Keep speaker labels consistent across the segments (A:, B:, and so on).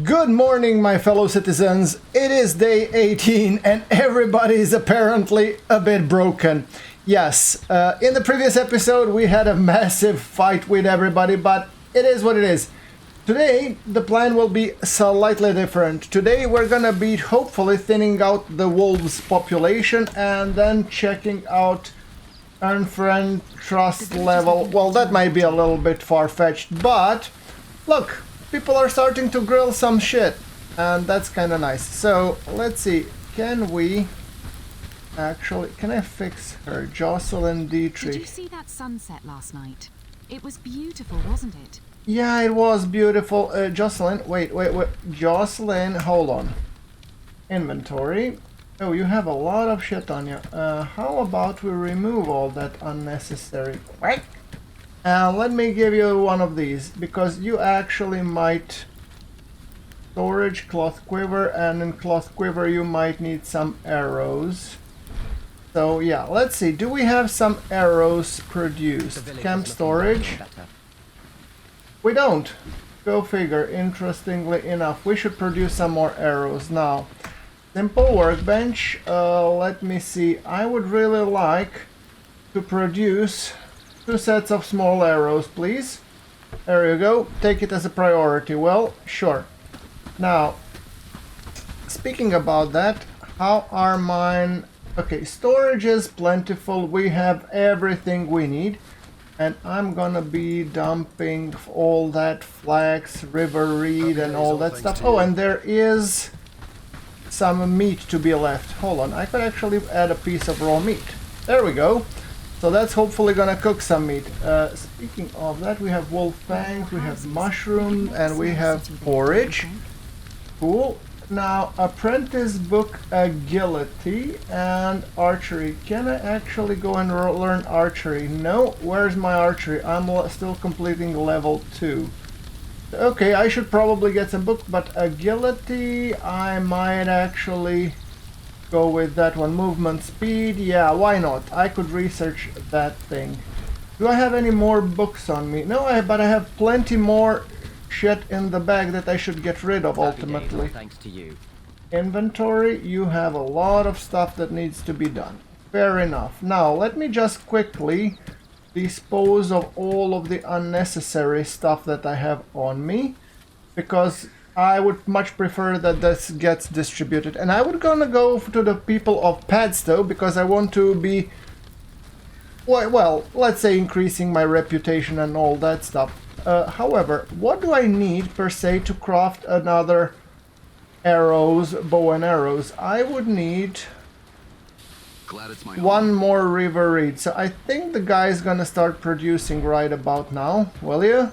A: Good morning, my fellow citizens. It is day 18 and everybody is apparently a bit broken. Yes, in the previous episode we had a massive fight with everybody, but it is what it is. Today the plan will be slightly different. Today we're gonna be hopefully thinning out the wolves population and then checking out unfriend trust level. Well, that might be a little bit far-fetched, but look, people are starting to grill some shit, and that's kind of nice. So let's see, can we actually, can I fix her? Jocelyn Dietrich.
B: Did you see that sunset last night? It was beautiful, wasn't it?
A: Yeah, it was beautiful. Jocelyn, wait, Jocelyn, hold on. Inventory. Oh, you have a lot of shit on you. How about we remove all that unnecessary? Wait. Let me give you one of these, because you actually might... Storage, cloth quiver, and in cloth quiver you might need some arrows. So yeah, let's see, do we have some arrows produced? Camp storage? We don't. Go figure, interestingly enough. We should produce some more arrows now. Simple workbench, let me see, I would really like to produce 2 sets of small arrows, please. There you go. Take it as a priority. Well, sure. Now, speaking about that, how are mine? Okay, storage is plentiful. We have everything we need. And I'm gonna be dumping all that flax, river reed, and all that stuff. Oh, and there is some meat to be left. Hold on, I could actually add a piece of raw meat. There we go. So that's hopefully gonna cook some meat. Speaking of that, we have wolf fangs, we have mushroom, and we have porridge. Cool. Now, apprentice book agility and archery. Can I actually go and learn archery? No. Where's my archery? I'm still completing level 2. Okay, I should probably get some books, but agility, I might actually go with that one. Movement speed, yeah, why not? I could research that thing. Do I have any more books on me? No, but I have plenty more shit in the bag that I should get rid of ultimately.
C: Thanks to you.
A: Inventory, you have a lot of stuff that needs to be done. Fair enough. Now, let me just quickly dispose of all of the unnecessary stuff that I have on me, because I would much prefer that this gets distributed. And I would gonna go to the people of Padstow because I want to be, well, let's say increasing my reputation and all that stuff. However, what do I need per se to craft another arrows, bow and arrows? I would need one more river reed. So I think the guy's gonna start producing right about now. Will you?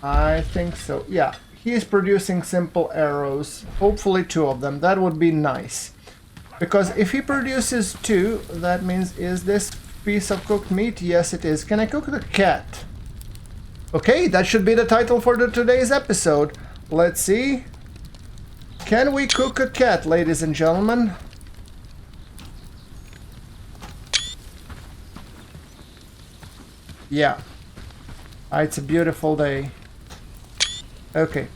A: I think so. Yeah. He is producing simple arrows, hopefully 2 of them. That would be nice. Because if he produces 2, that means, is this piece of cooked meat? Yes, it is. Can I cook the cat? Okay, that should be the title for today's episode. Let's see. Can we cook a cat, ladies and gentlemen? Yeah. It's a beautiful day. Okay,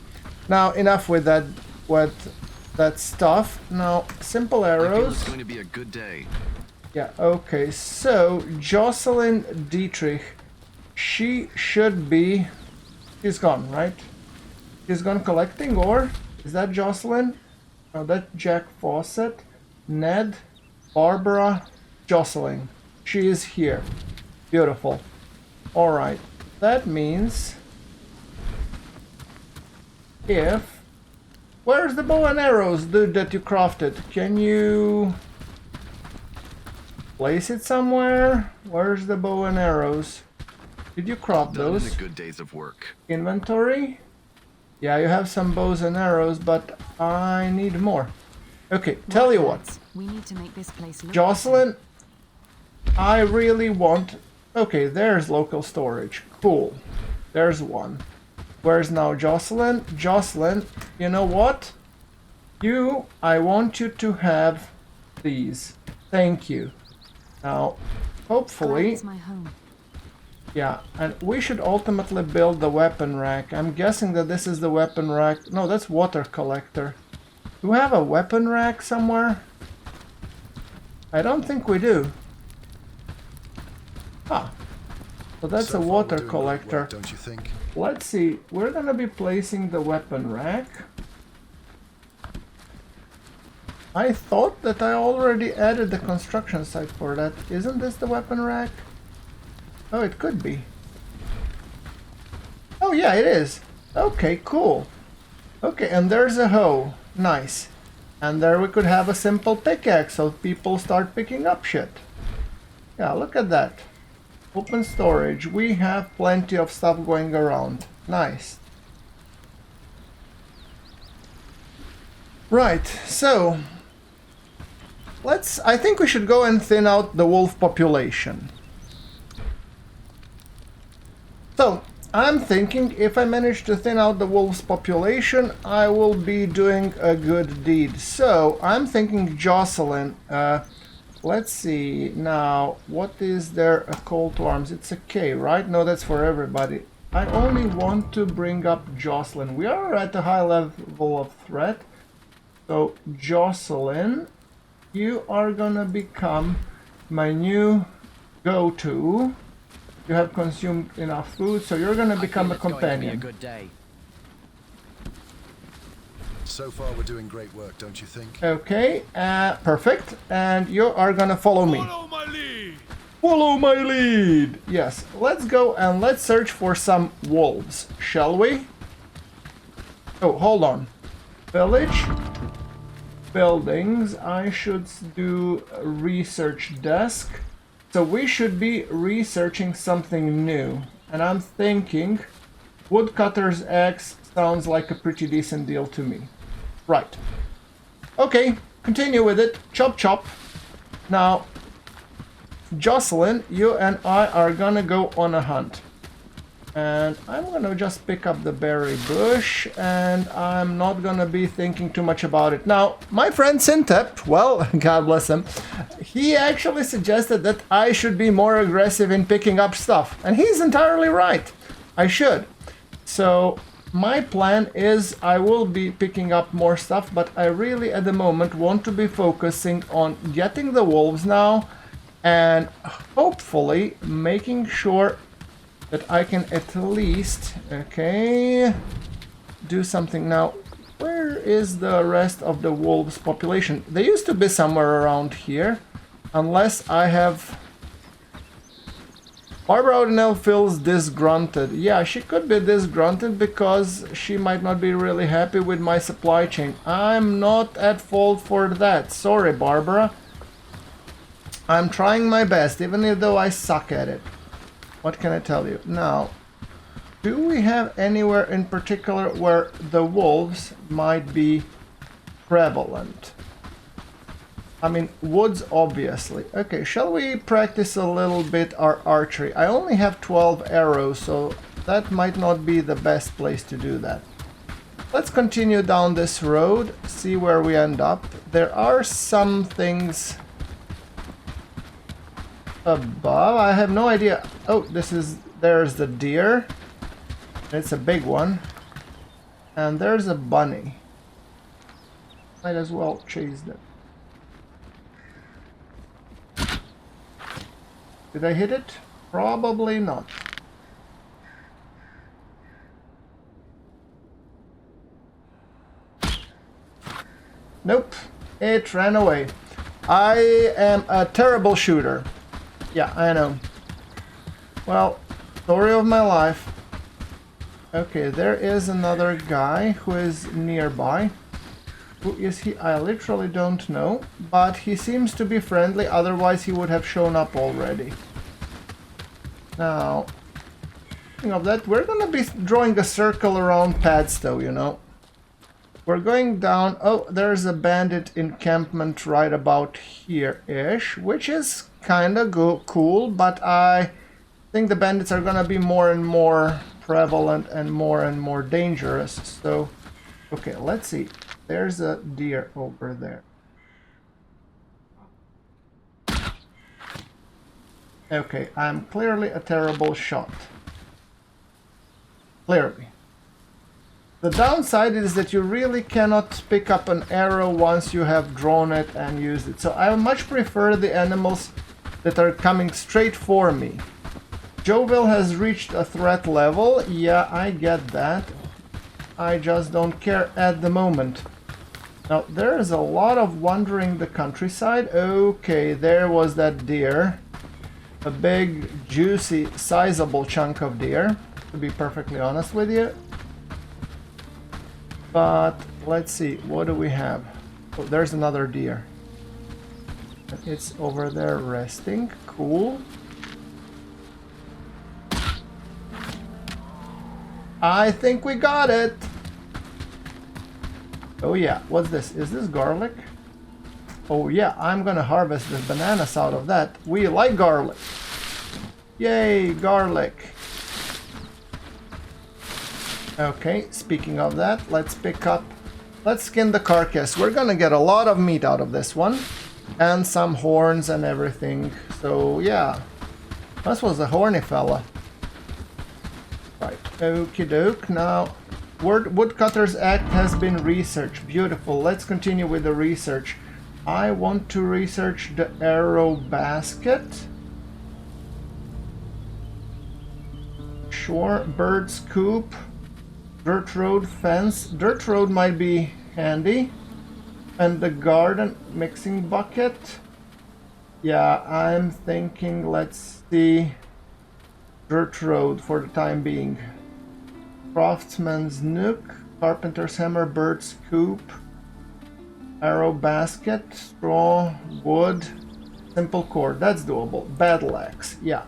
A: now enough with that stuff. Now, simple arrows.
D: It's going to be a good day.
A: Yeah, okay, so Jocelyn Dietrich, she should be, she's gone, right? She's gone collecting, or is that Jocelyn? Oh, that's Jack Fawcett, Ned, Barbara, Jocelyn. She is here. Beautiful. All right, that means if... Where's the bow and arrows, dude, that you crafted? Can you place it somewhere? Where's the bow and arrows? Did you craft those?
D: In the good days of work.
A: Inventory? Yeah, you have some bows and arrows, but I need more. Okay, tell you what.
B: We need to make this place look
A: Jocelyn, I really want... Okay, there's local storage. Cool. There's one. Where's now Jocelyn? Jocelyn, you know what? I want you to have these. Thank you. Now, hopefully...
B: my home.
A: Yeah, and we should ultimately build the weapon rack. I'm guessing that this is the weapon rack. No, that's water collector. Do we have a weapon rack somewhere? I don't think we do. Ah, so that's
C: So
A: a
C: far
A: water
C: we're doing great
A: collector.
C: work, don't you think?
A: Let's see, we're gonna be placing the weapon rack. I thought that I already added the construction site for that. Isn't this the weapon rack? Oh, it could be. Oh yeah, it is. Okay, cool. Okay, and there's a hoe. Nice. And there we could have a simple pickaxe so people start picking up shit. Yeah, look at that. Open storage. We have plenty of stuff going around. Nice. Right, so I think we should go and thin out the wolf population. So, I'm thinking if I manage to thin out the wolves population, I will be doing a good deed. So, I'm thinking Jocelyn, let's see, now, what is there a call to arms? It's a K, right? No, that's for everybody. I only want to bring up Jocelyn. We are at a high level of threat. So, Jocelyn, you are gonna become my new go-to. You have consumed enough food, so you're gonna become a companion.
E: Good day.
C: So far we're doing great work, don't you think?
A: Okay, perfect. And you are gonna follow me.
F: Follow my lead.
A: Follow my lead! Yes, let's go and let's search for some wolves, shall we? Oh, hold on. Village. Buildings. I should do a research desk. So we should be researching something new. And I'm thinking woodcutter's axe sounds like a pretty decent deal to me. Right. Okay, continue with it. Chop chop. Now, Jocelyn, you and I are gonna go on a hunt. And I'm gonna just pick up the berry bush, and I'm not gonna be thinking too much about it. Now, my friend Sintep, well, God bless him, he actually suggested that I should be more aggressive in picking up stuff. And he's entirely right. I should. So, my plan is I will be picking up more stuff, but I really at the moment want to be focusing on getting the wolves now, and hopefully making sure that I can at least, okay, do something. Now, where is the rest of the wolves population? They used to be somewhere around here, unless I have... Barbara O'Donnell feels disgruntled. Yeah, she could be disgruntled because she might not be really happy with my supply chain. I'm not at fault for that. Sorry, Barbara. I'm trying my best, even though I suck at it. What can I tell you? Now, do we have anywhere in particular where the wolves might be prevalent? I mean, woods, obviously. Okay, shall we practice a little bit our archery? I only have 12 arrows, so that might not be the best place to do that. Let's continue down this road, see where we end up. There are some things above. I have no idea. Oh, there's the deer. It's a big one. And there's a bunny. Might as well chase them. Did I hit it? Probably not. Nope. It ran away. I am a terrible shooter. Yeah, I know. Well, story of my life. Okay, there is another guy who is nearby. Who is he? I literally don't know. But he seems to be friendly, otherwise he would have shown up already. Now, speaking of that, we're gonna be drawing a circle around Padstow, you know. We're going down. Oh, there's a bandit encampment right about here-ish, which is kind of cool, but I think the bandits are gonna be more and more prevalent and more dangerous. So, okay, let's see. There's a deer over there. Okay, I'm clearly a terrible shot. Clearly. The downside is that you really cannot pick up an arrow once you have drawn it and used it. So I much prefer the animals that are coming straight for me. Jovial has reached a threat level. Yeah, I get that. I just don't care at the moment. Now, there is a lot of wandering the countryside. Okay, there was that deer. A big, juicy, sizable chunk of deer, to be perfectly honest with you. But let's see, what do we have? Oh, there's another deer. It's over there resting. Cool. I think we got it. Oh yeah, what's this? Is this garlic? Oh yeah, I'm gonna harvest the bananas out of that. We like garlic. Yay, garlic. Okay, speaking of that, let's skin the carcass. We're gonna get a lot of meat out of this one. And some horns and everything. So yeah, this was a horny fella. Right, okie doke. Now, Woodcutter's Act has been researched. Beautiful. Let's continue with the research. I want to research the arrow basket. Sure, bird's coop. Dirt road fence. Dirt road might be handy. And the garden mixing bucket. Yeah, I'm thinking, let's see. Dirt road for the time being. Craftsman's nook. Carpenter's hammer. Bird's coop. Arrow basket. Straw. Wood. Simple cord. That's doable. Battle axe. Yeah.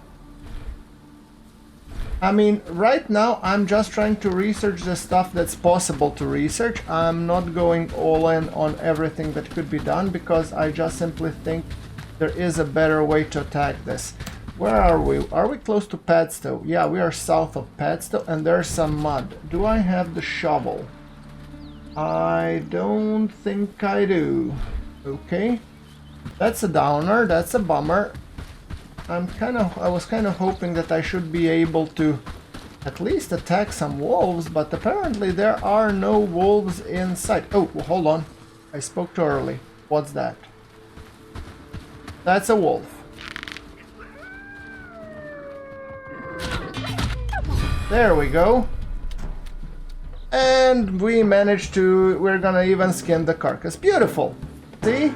A: I mean, right now I'm just trying to research the stuff that's possible to research. I'm not going all in on everything that could be done because I just simply think there is a better way to attack this. Where are we? Are we close to Padstow? Yeah, we are south of Padstow and there's some mud. Do I have the shovel? I don't think I do. Okay. That's a downer, that's a bummer. I was kind of hoping that I should be able to at least attack some wolves, but apparently there are no wolves in sight. Oh, hold on. I spoke too early. What's that? That's a wolf. There we go. And we managed to... We're gonna even skin the carcass. Beautiful. See?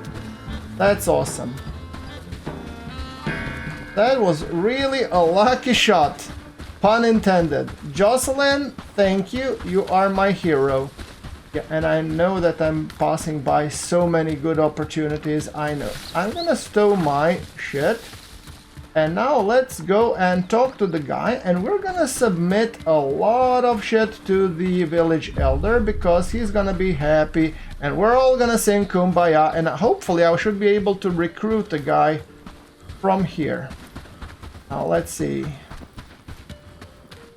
A: That's awesome. That was really a lucky shot. Pun intended. Jocelyn, thank you. You are my hero. Yeah, and I know that I'm passing by so many good opportunities. I know. I'm gonna stow my shit. And now let's go and talk to the guy. And we're gonna submit a lot of shit to the village elder because he's gonna be happy. And we're all gonna sing Kumbaya. And hopefully I should be able to recruit the guy from here. Now let's see.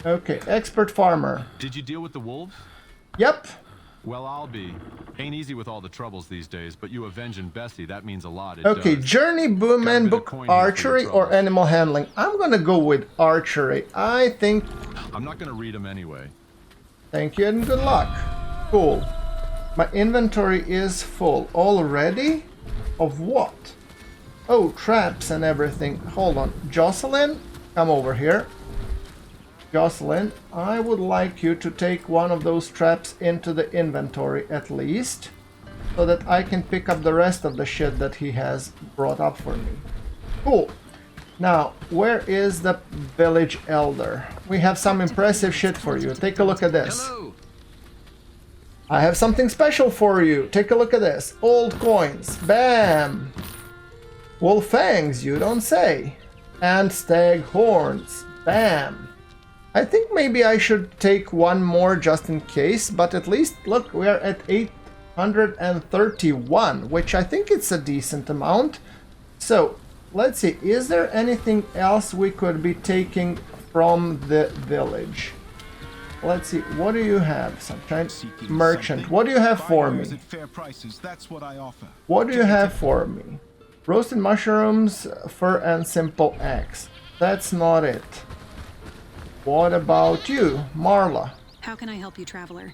A: Okay, expert farmer.
E: Did you deal with the wolves?
A: Yep.
E: Well, I'll be. Ain't easy with all the troubles these days, but you avenging Bessie, that means a lot.
A: Okay,
E: does.
A: journey, boom and book, archery or animal handling. I'm gonna go with archery. I think...
E: I'm not gonna read them anyway.
A: Thank you and good luck. Cool. My inventory is full. Already? Of what? Oh, traps and everything. Hold on. Jocelyn, come over here. Jocelyn, I would like you to take one of those traps into the inventory at least, so that I can pick up the rest of the shit that he has brought up for me. Cool. Now, where is the village elder? We have some impressive shit for you. Take a look at this.
D: Hello.
A: I have something special for you. Take a look at this. Old coins. Bam! Wolf fangs, you don't say. And stag horns. Bam! I think maybe I should take one more just in case, but at least, look, we are at 831, which I think it's a decent amount. So, let's see, is there anything else we could be taking from the village? Let's see, what do you have? Sunshine merchant, what do you have for me? What do you have for me? Roasted mushrooms, fur and simple axe. That's not it. What about you, Marla?
B: How can I help you, traveler?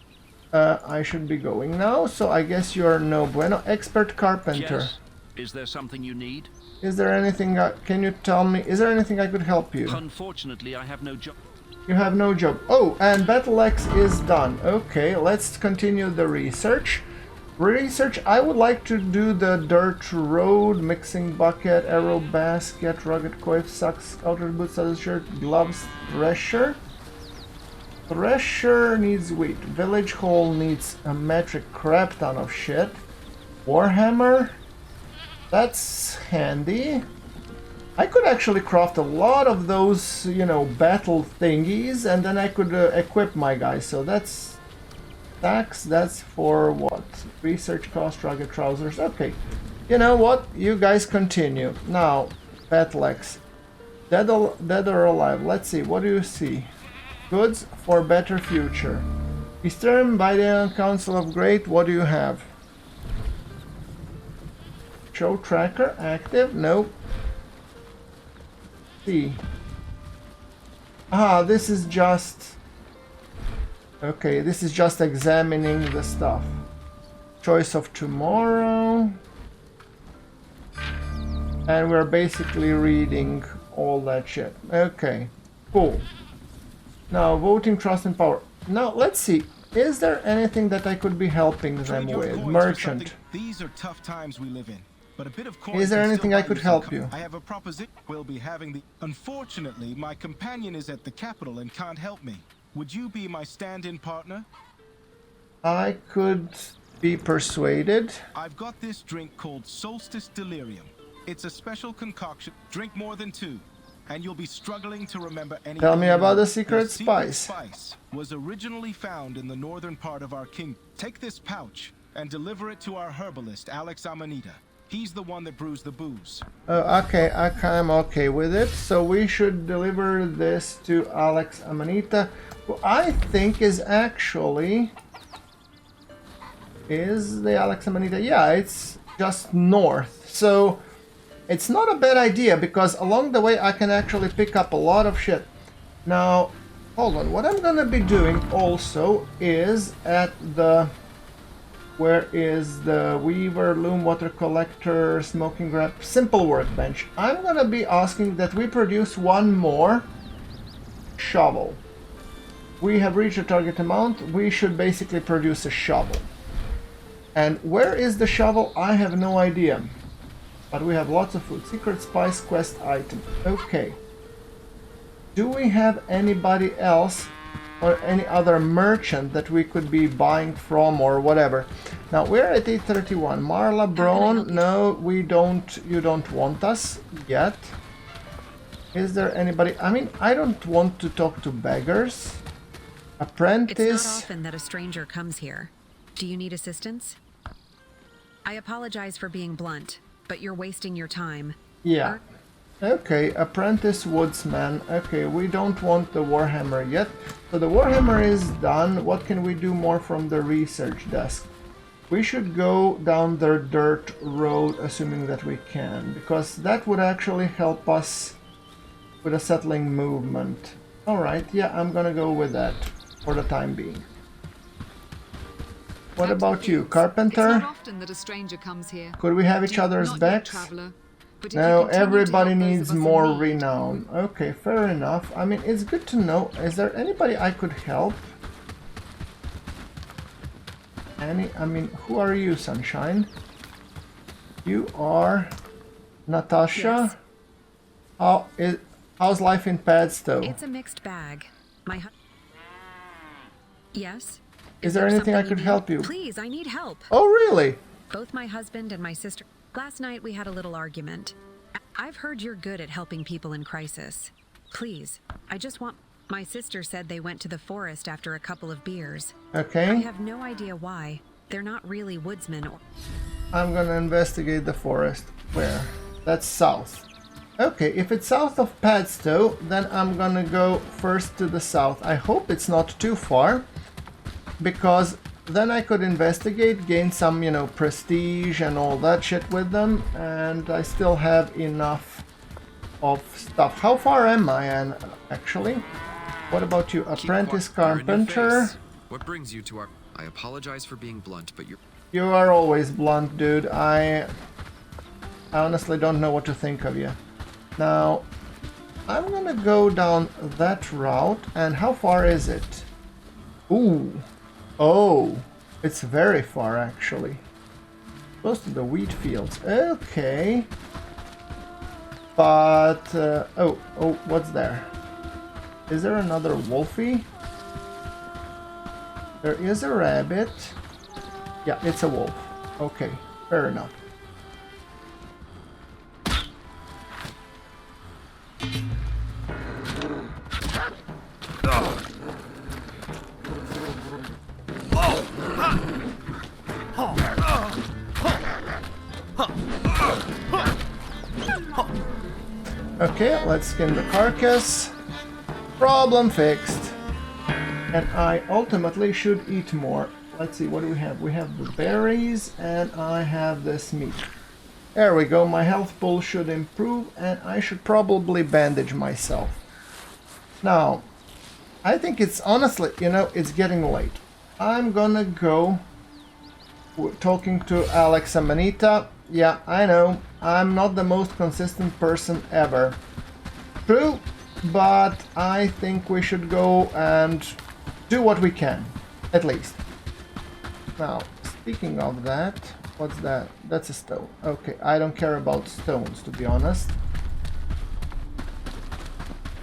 A: I should be going now, so I guess you're no bueno. Expert carpenter.
F: Yes. Is there something you need?
A: Is there anything, can you tell me, is there anything I could help you?
F: Unfortunately, I have no job.
A: You have no job. Oh, and Battle Axe is done. Okay, let's continue the research. I would like to do the dirt road, mixing bucket, arrow basket, rugged coif, socks, outer boots, other shirt, gloves, thresher. Thresher needs wheat. Village hall needs a metric crap ton of shit. Warhammer. That's handy. I could actually craft a lot of those, you know, battle thingies, and then I could equip my guys. So that's tax. That's for what? Research cost, rugged trousers. Okay. You know what? You guys continue. Now, Battle Axe. Dead or alive? Let's see. What do you see? Goods for better future. Eastern by the Council of Great. What do you have? Show tracker active? Nope. See. Ah, this is just... Okay, this is just examining the stuff. Choice of tomorrow. And we're basically reading all that shit. Okay, cool. Now, voting, trust, and power. Now, let's see. Is there anything that I could be helping them with? Merchant.
G: These are tough times we live in. But a bit of
A: Is there anything I could help you?
G: I have a proposition. We'll be having the... Unfortunately, my companion is at the capital and can't help me. Would you be my stand-in partner?
A: I could be persuaded.
G: I've got this drink called Solstice Delirium. It's a special concoction. Drink more than 2, and you'll be struggling to remember anything.
A: Tell me about the
G: The
A: secret spice.
G: spice was originally found in the northern part of our kingdom. Take this pouch and deliver it to our herbalist, Alex Amanita. He's the one that brews the booze.
A: Okay, I'm okay with it. So we should deliver this to Alex Amanita, who I think is actually... Is the Alex Amanita? Yeah, it's just north. So it's not a bad idea, because along the way I can actually pick up a lot of shit. Now, hold on. What I'm gonna be doing also is at the... Where is the weaver, loom, water collector, smoking grab, simple workbench? I'm gonna be asking that we produce one more shovel. We have reached a target amount. We should basically produce a shovel. And where is the shovel? I have no idea. But we have lots of food. Secret spice quest item. Okay. Do we have anybody else or any other merchant that we could be buying from or whatever? Now we're at 831. Marla Braun, no, we don't. You don't want us yet. Is there anybody? I mean, I don't want to talk to beggars. Apprentice.
B: It's not often that a stranger comes here. Do you need assistance? I apologize for being blunt, but you're wasting your time.
A: Yeah. Okay, apprentice woodsman. Okay, we don't want the warhammer yet. So the warhammer is done. What can we do more from the research desk? We should go down the dirt road, assuming that we can, because that would actually help us with a settling movement. Alright, yeah, I'm gonna go with that for the time being. What about you, carpenter?
H: It's not often that a stranger comes here.
A: Could we have each other's
H: Not yet,
A: backs?
H: traveler. But if
A: No,
H: you continue to
A: everybody
H: help those
A: needs
H: of us in
A: more
H: need,
A: renown. Okay, fair enough. I mean, it's good to know. Is there anybody I could help? I mean, who are you, Sunshine? You are Natasha?
B: Yes.
A: How's life in Padstow?
B: It's a mixed bag. Yes?
A: Is there anything I
B: something
A: could
B: need?
A: help you?
B: Please, I need help.
A: Oh, really?
B: Both my husband and my sister. Last night we had a little argument. I've heard you're good at helping people in crisis. Please, I just want... My sister said they went to the forest after a couple of beers.
A: Okay.
B: I have no idea why. They're not really woodsmen or...
A: I'm gonna investigate the forest. Where? That's south. Okay, if it's south of Padstow, then I'm gonna go first to the south. I hope it's not too far, because then I could investigate, gain some, you know, prestige and all that shit with them, and I still have enough of stuff. How far am I, Anne, actually? What about you? Apprentice carpenter?
I: What brings you to our... I apologize for being blunt, but you're...
A: You are always blunt, dude. I honestly don't know what to think of you. Now, I'm gonna go down that route, and how far is it? Ooh. Oh, it's very far, actually. Close to the wheat fields. Okay. But, oh, what's there? Is there another wolfie? There is a rabbit. Yeah, it's a wolf. Okay, fair enough. Okay, let's skin the carcass. Problem fixed. And I ultimately should eat more. Let's see, what do we have? We have the berries, and I have this meat. There we go, my health pool should improve, and I should probably bandage myself. Now, I think it's honestly, you know, it's getting late. I'm gonna go talking to Alex and Manita. Yeah, I know, I'm not the most consistent person ever. True, but I think we should go and do what we can, at least. Now, speaking of that, what's that? That's a stone. Okay, I don't care about stones, to be honest.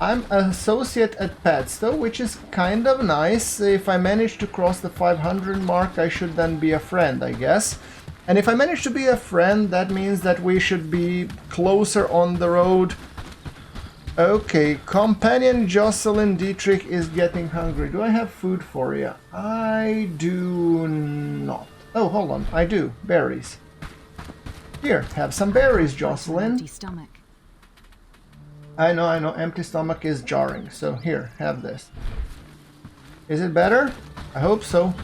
A: I'm an associate at Padstow, which is kind of nice. If I manage to cross the 500 mark, I should then be a friend, I guess. And if I manage to be a friend, that means that we should be closer on the road. Okay, companion Jocelyn Dietrich is getting hungry. Do I have food for you? I do not. Oh, hold on. I do. Berries. Here, have some berries, Jocelyn.
H: Empty stomach.
A: I know. Empty stomach is jarring. So here, have this. Is it better? I hope so.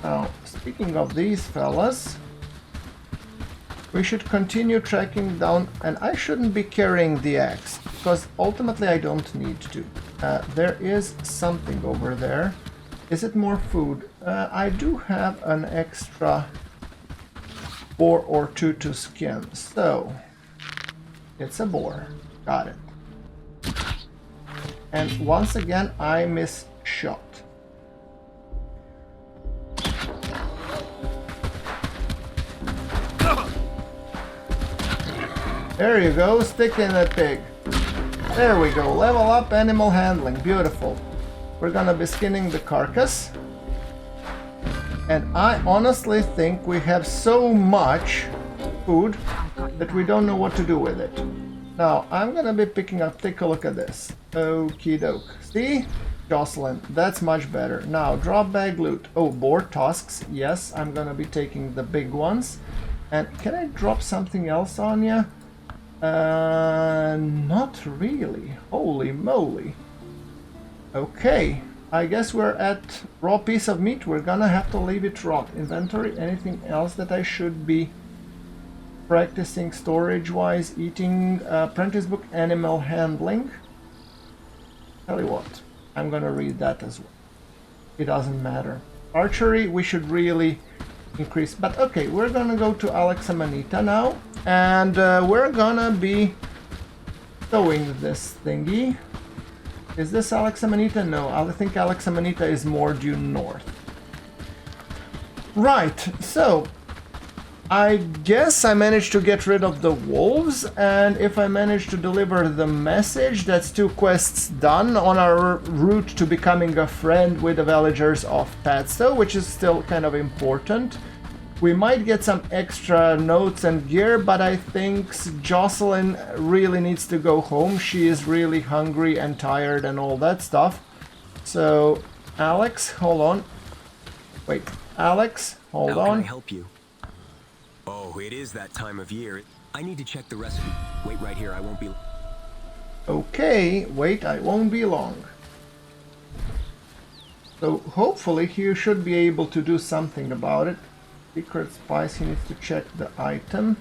A: Now, speaking of these fellas, we should continue tracking down, and I shouldn't be carrying the axe, because ultimately I don't need to. There is something over there. Is it more food? I do have an extra boar or two to skin, so it's a boar. Got it. And once again, I miss shot. There you go, stick in that pig. There we go, level up animal handling, beautiful. We're gonna be skinning the carcass. And I honestly think we have so much food that we don't know what to do with it. Now, I'm gonna be picking up, take a look at this. Okie doke. See? Jocelyn, that's much better. Now, drop bag loot. Oh, boar tusks. Yes, I'm gonna be taking the big ones. And can I drop something else on you? Not really. Holy moly. Okay, I guess we're at raw piece of meat. We're gonna have to leave it raw. Inventory, anything else that I should be practicing storage-wise? Eating, apprentice book, animal handling. Tell you what, I'm gonna read that as well. It doesn't matter. Archery, we should really increase, but okay, we're gonna go to Alex and Manita now, and we're gonna be towing this thingy. Is this Alex and Manita? No, I think Alex and Manita is more due north. Right, so I guess I managed to get rid of the wolves, and if I manage to deliver the message, that's 2 quests done on our route to becoming a friend with the villagers of Padstow, which is still kind of important. We might get some extra notes and gear, but I think Jocelyn really needs to go home. She is really hungry and tired and all that stuff. So, Alex, hold on. Wait, Alex, hold on.
J: How can I help you? Oh, it is that time of year. I need to check the recipe. Wait right here, I won't be...
A: Okay, wait, I won't be long. So hopefully he should be able to do something about it. Secret spice, he needs to check the item.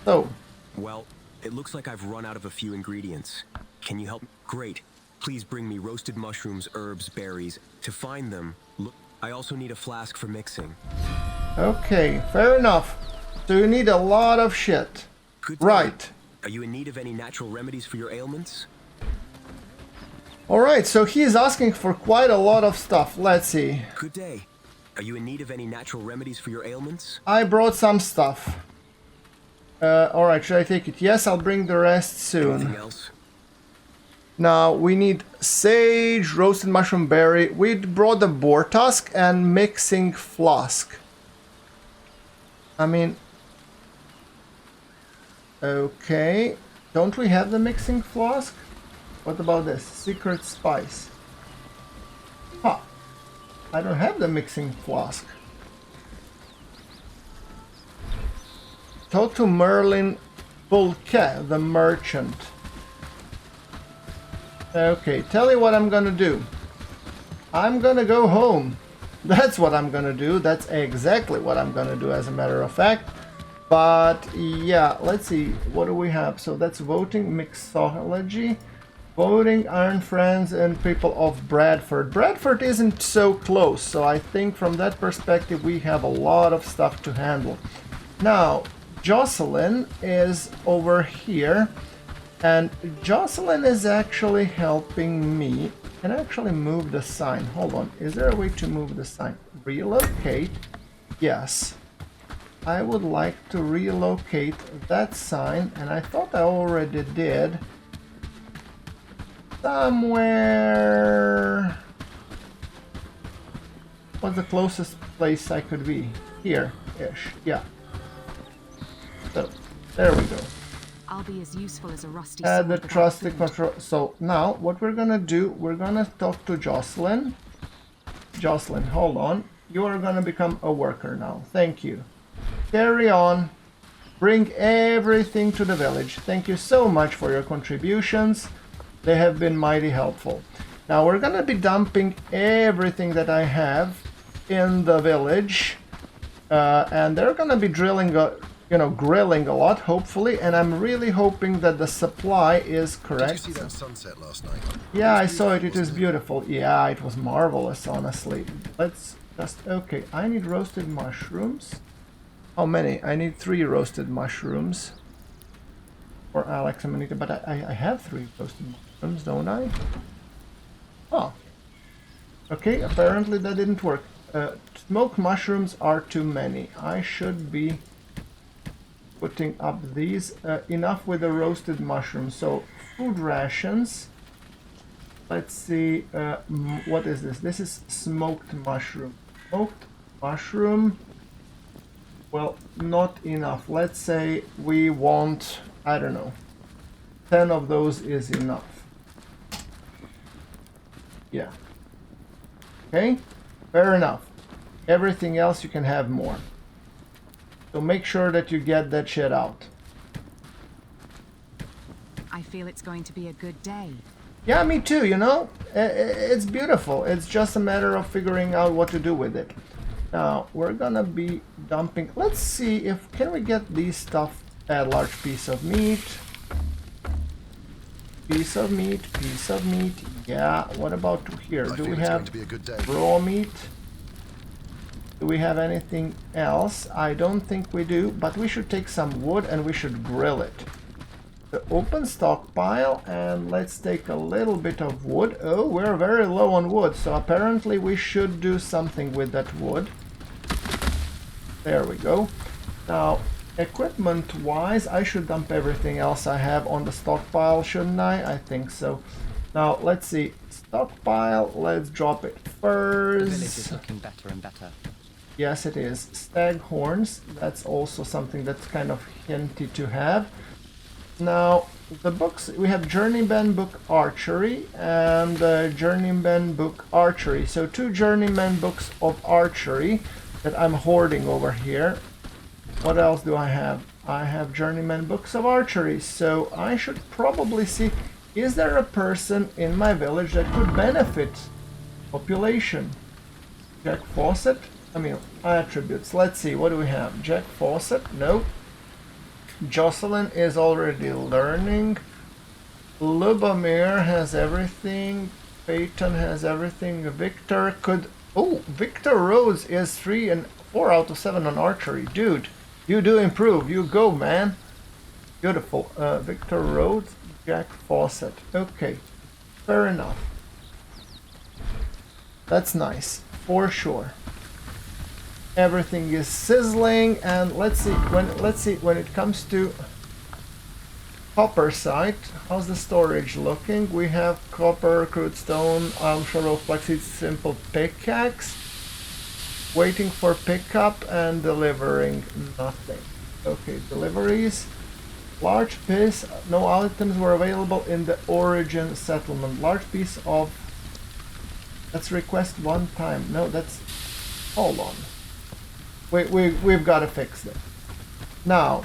A: So,
J: Well, it looks like I've run out of a few ingredients. Can you help? Great. Please bring me roasted mushrooms, herbs, berries. To find them, look. I also need a flask for mixing.
A: okay, fair enough. So you need a lot of shit.
J: Good day.
A: Right.
J: Are you in need of any natural remedies for your ailments?
A: Alright, so he is asking for quite a lot of stuff. Let's see.
J: Good day. Are you in need of any natural remedies for your ailments?
A: I brought some stuff. Alright, should I take it? Yes, I'll bring the rest soon.
J: Anything else?
A: Now, we need sage, roasted mushroom berry. We brought the boar tusk and mixing flask. I mean... Okay. Don't we have the mixing flask? What about this? Secret spice. Huh. I don't have the mixing flask. Talk to Merlin Bulke, the merchant. Okay, tell you what I'm gonna do. I'm gonna go home. That's what I'm gonna do. That's exactly what I'm gonna do, as a matter of fact. But yeah, let's see. What do we have? So that's voting, mixology, voting, Iron Friends, and people of Bradford. Bradford isn't so close, so I think from that perspective we have a lot of stuff to handle. Now, Jocelyn is over here, and Jocelyn is actually helping me. Can I actually move the sign? Hold on, is there a way to move the sign? Relocate? Yes. I would like to relocate that sign, and I thought I already did. Somewhere... What's the closest place I could be? Here-ish, yeah. So, there we go.
H: I'll be as useful as a rusty
A: Add
H: sword
A: the
H: without
A: trusty
H: food.
A: control. So now what we're gonna do, we're gonna talk to Jocelyn. Jocelyn, hold on. You are gonna become a worker now. Thank you. Carry on. Bring everything to the village. Thank you so much for your contributions. They have been mighty helpful. Now we're gonna be dumping everything that I have in the village. And they're gonna be grilling a lot, hopefully, and I'm really hoping that the supply is correct.
C: Did you see that sunset last night?
A: Yeah, I saw it. It is beautiful. Yeah, it was marvelous, honestly. Let's just... Okay, I need roasted mushrooms. How many? I need 3 roasted mushrooms. For Alex and Manita, but I have 3 roasted mushrooms, don't I? Oh. Okay, apparently that didn't work. Smoked mushrooms are too many. I should be putting up these. Enough with the roasted mushrooms. So, food rations. Let's see, what is this? This is smoked mushroom. Smoked mushroom. Well, not enough. Let's say we want, I don't know, 10 of those is enough. Yeah. Okay, fair enough. Everything else you can have more. So make sure that you get that shit out.
H: I feel it's going to be a good day.
A: Yeah, me too, you know? It's beautiful. It's just a matter of figuring out what to do with it. Now, we're gonna be dumping... Let's see if... Can we get these stuff? A large piece of meat. Piece of meat, piece of meat. Yeah, what about here?
C: I
A: Do
C: feel
A: we
C: it's
A: have
C: going to be a good day.
A: raw meat? Do we have anything else? I don't think we do, but we should take some wood and we should grill it. The open stockpile, and let's take a little bit of wood. Oh, we're very low on wood, so apparently we should do something with that wood. There we go. Now, equipment-wise, I should dump everything else I have on the stockpile, shouldn't I? I think so. Now, let's see. Stockpile, let's drop it first.
K: The village is looking better and better.
A: Yes, it is. Stag horns, that's also something that's kind of hinty to have. Now, the books, we have Journeyman Book Archery and Journeyman Book Archery. So 2 Journeyman Books of Archery that I'm hoarding over here. What else do I have? I have Journeyman Books of Archery. So I should probably see, is there a person in my village that could benefit population? Jack Fawcett? I mean, attributes. Let's see, what do we have? Jack Fawcett? No. Jocelyn is already learning. Lubomir has everything. Peyton has everything. Victor could... Oh, Victor Rhodes is 3 and 4 out of 7 on archery. Dude, you do improve. You go, man. Beautiful. Victor Rhodes, Jack Fawcett. Okay, fair enough. That's nice, for sure. Everything is sizzling, and let's see when it comes to copper site. How's the storage looking? We have copper, crude stone, armshore of black seed, simple pickaxe. Waiting for pickup and delivering nothing. Okay, deliveries. Large piece. No items were available in the origin settlement. Large piece of. Let's request one time. No, that's. Hold on. We've got to fix it. Now,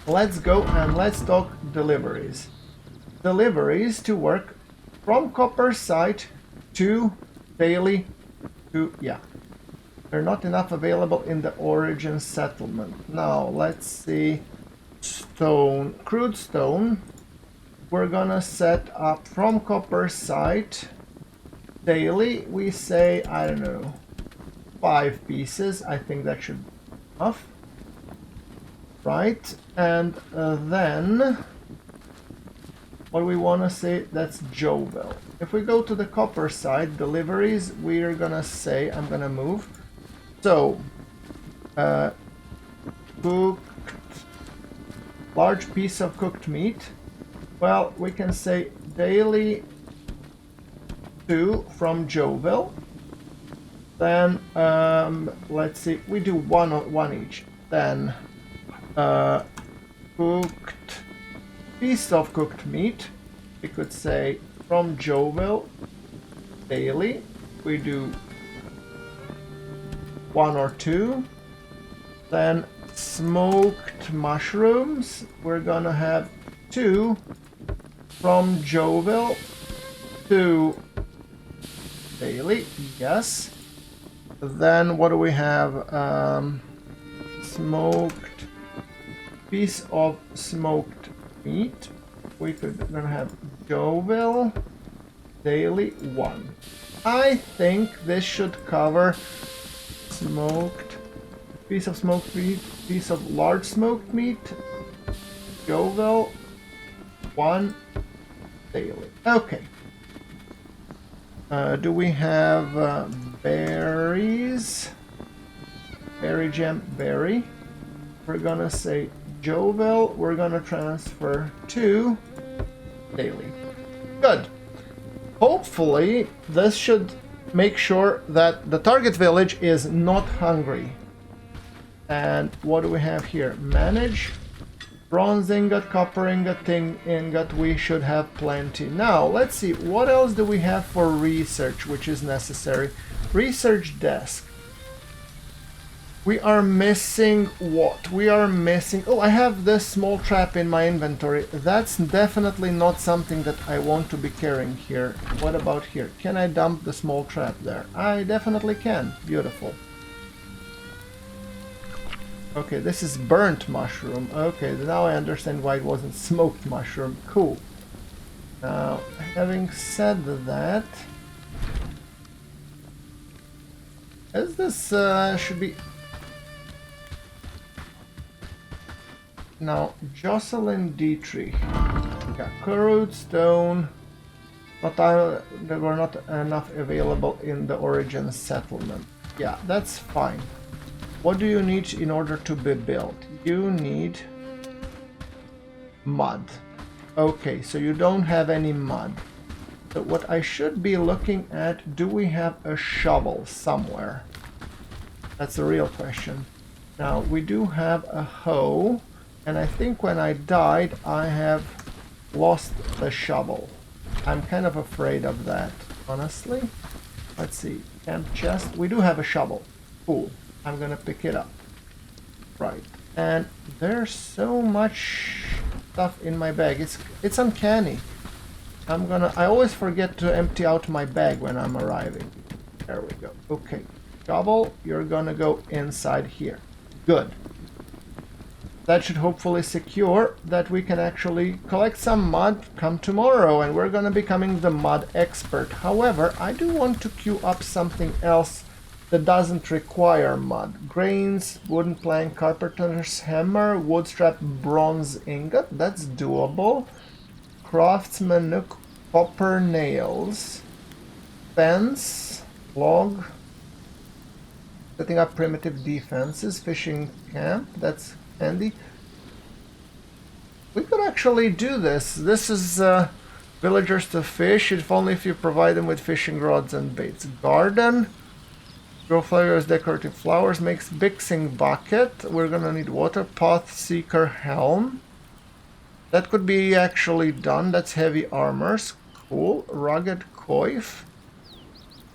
A: let's go and let's talk deliveries. Deliveries to work from copper site to daily to, yeah. There are not enough available in the origin settlement. Now, let's see. Stone, crude stone. We're gonna set up from copper site daily. We say, I don't know, 5 pieces. I think that should be enough. Right, and then what do we want to say? That's Joville. If we go to the copper side, deliveries, we're gonna say, I'm gonna move. So, cooked, large piece of cooked meat. Well, we can say daily 2 from Joville. Then, let's see, we do one each. Then, cooked piece of cooked meat. We could say from Joville daily. We do 1 or 2. Then smoked mushrooms. We're gonna have 2 from Joville. 2 daily. Yes. Then what do we have? Smoked piece of smoked meat. We're gonna have Joville daily 1. I think this should cover smoked piece of smoked meat, piece of large smoked meat, Joville 1 daily. Okay. Do we have berries? Berry jam, berry. We're gonna say Joville. We're gonna transfer 2 daily. Good. Hopefully, this should make sure that the target village is not hungry. And what do we have here? Manage. Bronze ingot, copper ingot, tin ingot. We should have plenty. Now, let's see. What else do we have for research, which is necessary? Research desk. We are missing what? We are missing... Oh, I have this small trap in my inventory. That's definitely not something that I want to be carrying here. What about here? Can I dump the small trap there? I definitely can. Beautiful. Okay, this is burnt mushroom. Okay, now I understand why it wasn't smoked mushroom. Cool. Now, having said that... As this should be... Now, Jocelyn Dietrich. Yeah, crude stone. But there were not enough available in the origin settlement. Yeah, that's fine. What do you need in order to be built? You need mud. Okay, so you don't have any mud. So what I should be looking at, do we have a shovel somewhere? That's the real question. Now, we do have a hoe. And I think when I died, I have lost the shovel. I'm kind of afraid of that, honestly. Let's see. Camp chest. We do have a shovel. Cool. I'm gonna pick it up. Right. And there's so much stuff in my bag. It's uncanny. I always forget to empty out my bag when I'm arriving. There we go. Okay. Shovel, you're gonna go inside here. Good. that should hopefully secure that we can actually collect some mud come tomorrow, and we're gonna be becoming the mud expert. However, I do want to queue up something else that doesn't require mud. Grains, wooden plank, carpenter's hammer, wood strap, bronze ingot. That's doable. Craftsman nook, copper nails, fence, log, setting up primitive defenses, fishing camp. That's handy. We could actually do this. This is villagers to fish, if only if you provide them with fishing rods and baits. Garden. Grow flowers, decorative flowers, makes mixing bucket. We're gonna need water. Path seeker helm. That could be actually done. That's heavy armors. Cool. Rugged coif.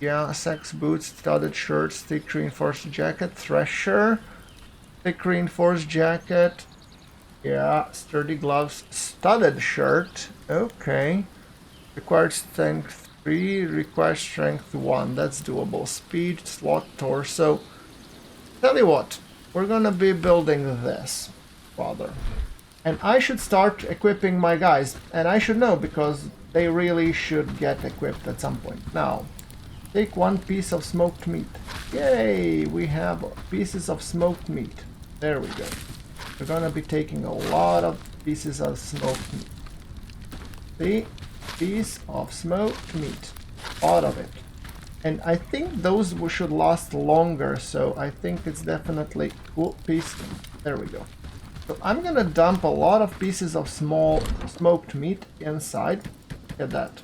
A: Yeah, sex boots, studded shirts, thick reinforced jacket, thresher. Thick reinforced jacket. Yeah, sturdy gloves, studded shirt. Okay. Required strength 3, requires strength 1. That's doable. Speed, slot, torso. Tell you what, we're gonna be building this, father. And I should start equipping my guys. And I should know, because they really should get equipped at some point. Now, take 1 piece of smoked meat. Yay, we have pieces of smoked meat. There we go. We're gonna be taking a lot of pieces of smoked meat. See? Piece of smoked meat. A lot of it. And I think those should last longer, so I think it's definitely cool piece. There we go. So I'm gonna dump a lot of pieces of small smoked meat inside. Look at that.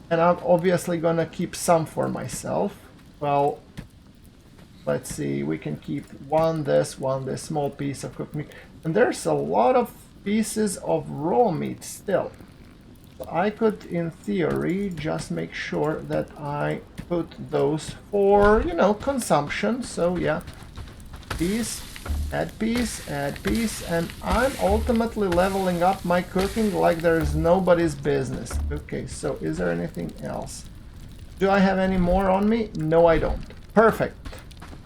A: And I'm obviously gonna keep some for myself. Well, let's see, we can keep one this small piece of cooked meat. And there's a lot of pieces of raw meat still. So I could, in theory, just make sure that I put those for, you know, consumption. So yeah, piece, add piece, and I'm ultimately leveling up my cooking like there's nobody's business. Okay, so is there anything else? Do I have any more on me? No, I don't. Perfect.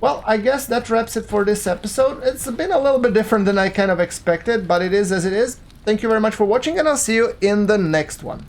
A: Well, I guess that wraps it for this episode. It's been a little bit different than I kind of expected, but it is as it is. Thank you very much for watching, and I'll see you in the next one.